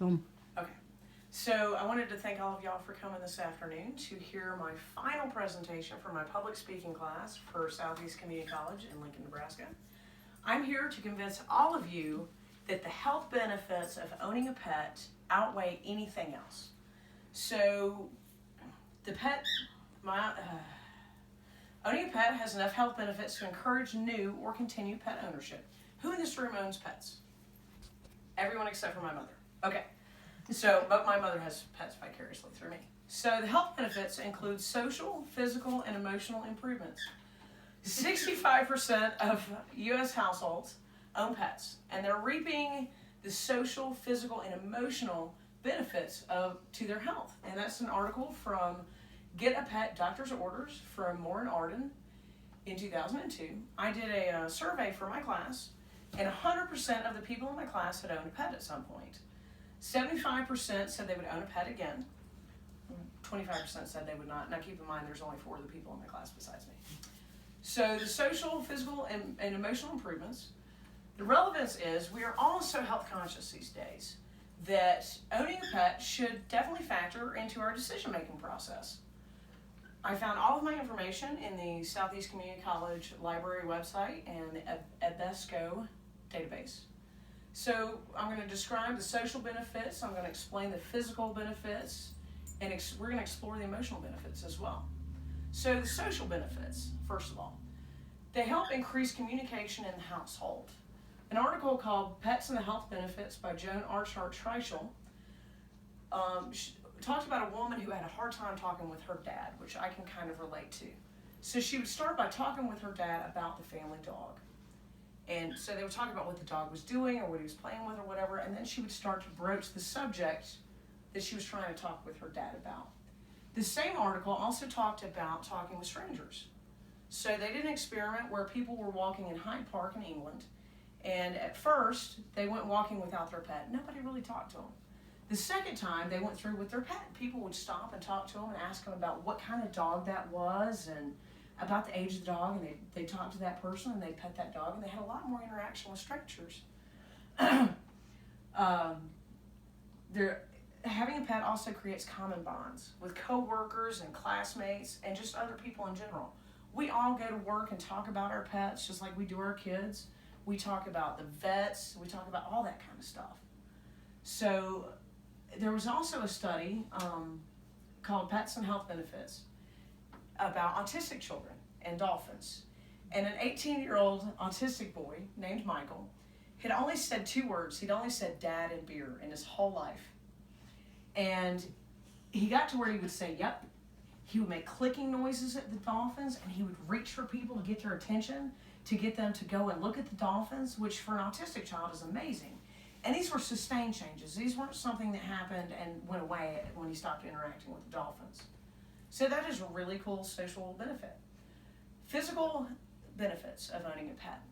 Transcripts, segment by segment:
Awesome. Okay. So I wanted to thank all of y'all for coming this afternoon to hear my final presentation for my public speaking class for Southeast Community College in Lincoln, Nebraska. I'm here to convince all of you that the health benefits of owning a pet outweigh anything else. So the pet, owning a pet has enough health benefits to encourage new or continued pet ownership. Who in this room owns pets? Everyone except for my mother. Okay. So, but my mother has pets vicariously through me. So the health benefits include social, physical, and emotional improvements. 65% of U.S. households own pets, and they're reaping the social, physical, and emotional benefits to their health. And that's an article from Get a Pet Doctor's Orders from Moore & Arden in 2002. I did a survey for my class, and 100% of the people in my class had owned a pet at some point. 75% said they would own a pet again. 25% said they would not. Now keep in mind there's only 4 of the people in my class besides me. So the social, physical, and emotional improvements. The relevance is we are all so health conscious these days that owning a pet should definitely factor into our decision-making process. I found all of my information in the Southeast Community College Library website and the EBSCO database. So I'm going to describe the social benefits, I'm going to explain the physical benefits, and we're going to explore the emotional benefits as well. So the social benefits, first of all, they help increase communication in the household. An article called Pets and the Health Benefits by Joan Archart-Treichel talked about a woman who had a hard time talking with her dad, which I can kind of relate to. So she would start by talking with her dad about the family dog. And so they would talk about what the dog was doing or what he was playing with or whatever, and then she would start to broach the subject that she was trying to talk with her dad about. The same article also talked about talking with strangers. So they did an experiment where people were walking in Hyde Park in England, and at first they went walking without their pet. Nobody really talked to them. The second time they went through with their pet, people would stop and talk to them and ask them about what kind of dog that was and about the age of the dog, and they talked to that person and they pet that dog, and they had a lot more interaction with strangers. Having a pet also creates common bonds with coworkers and classmates and just other people in general. We all go to work and talk about our pets just like we do our kids. We talk about the vets, we talk about all that kind of stuff. So there was also a study called Pets and Health Benefits about autistic children and dolphins. And an 18-year-old autistic boy named Michael had only said 2 words. He'd only said dad and beer in his whole life. And he got to where he would say, yep. He would make clicking noises at the dolphins, and he would reach for people to get their attention, to get them to go and look at the dolphins, which for an autistic child is amazing. And these were sustained changes. These weren't something that happened and went away when he stopped interacting with the dolphins. So that is a really cool social benefit. Physical benefits of owning a pet.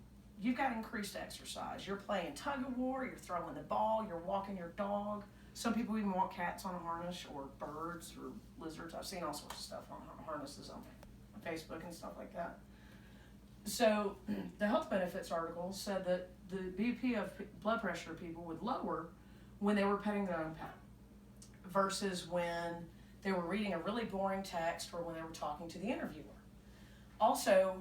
You've got increased exercise. You're playing tug of war, you're throwing the ball, you're walking your dog. Some people even walk cats on a harness or birds or lizards. I've seen all sorts of stuff on harnesses on Facebook and stuff like that. So the health benefits article said that the BP of blood pressure people would lower when they were petting their own pet versus when they were reading a really boring text or when they were talking to the interviewer. Also,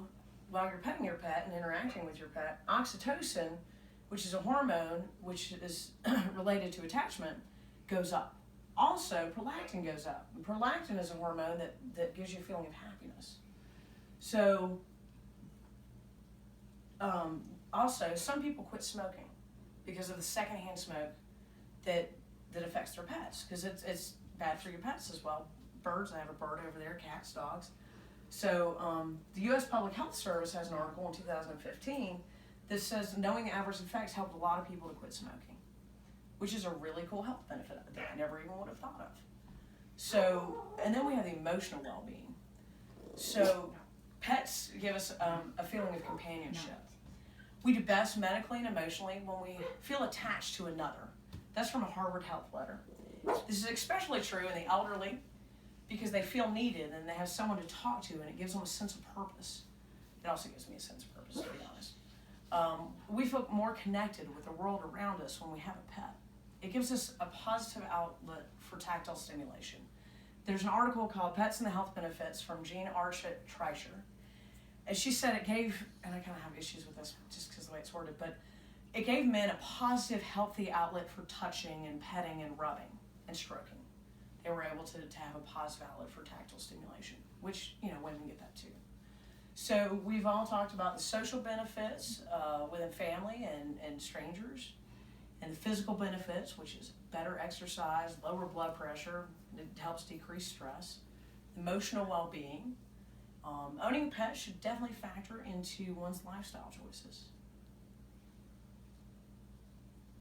while you're petting your pet and interacting with your pet, oxytocin, which is a hormone which is related to attachment, goes up. Also, prolactin goes up. And prolactin is a hormone that gives you a feeling of happiness. So, also, some people quit smoking because of the secondhand smoke that affects their pets, because it's bad for your pets as well. Birds, I have a bird over there, cats, dogs. So the U.S. Public Health Service has an article in 2015 that says knowing the adverse effects helped a lot of people to quit smoking, which is a really cool health benefit that I never even would have thought of. So, and then we have the emotional well-being. So pets give us a feeling of companionship. We do best medically and emotionally when we feel attached to another. That's from a Harvard Health letter. This is especially true in the elderly because they feel needed and they have someone to talk to, and it gives them a sense of purpose. It also gives me a sense of purpose, to be honest. We feel more connected with the world around us when we have a pet. It gives us a positive outlet for tactile stimulation. There's an article called Pets and the Health Benefits from Jean Archett-Treicher. And she said it gave, and I kind of have issues with this just because of the way it's worded, but it gave men a positive, healthy outlet for touching and petting and rubbing and stroking. They were able to have a positive outlet for tactile stimulation, which, women get that too. So we've all talked about the social benefits within family and strangers, and the physical benefits, which is better exercise, lower blood pressure, it helps decrease stress, emotional well-being. Owning a pet should definitely factor into one's lifestyle choices.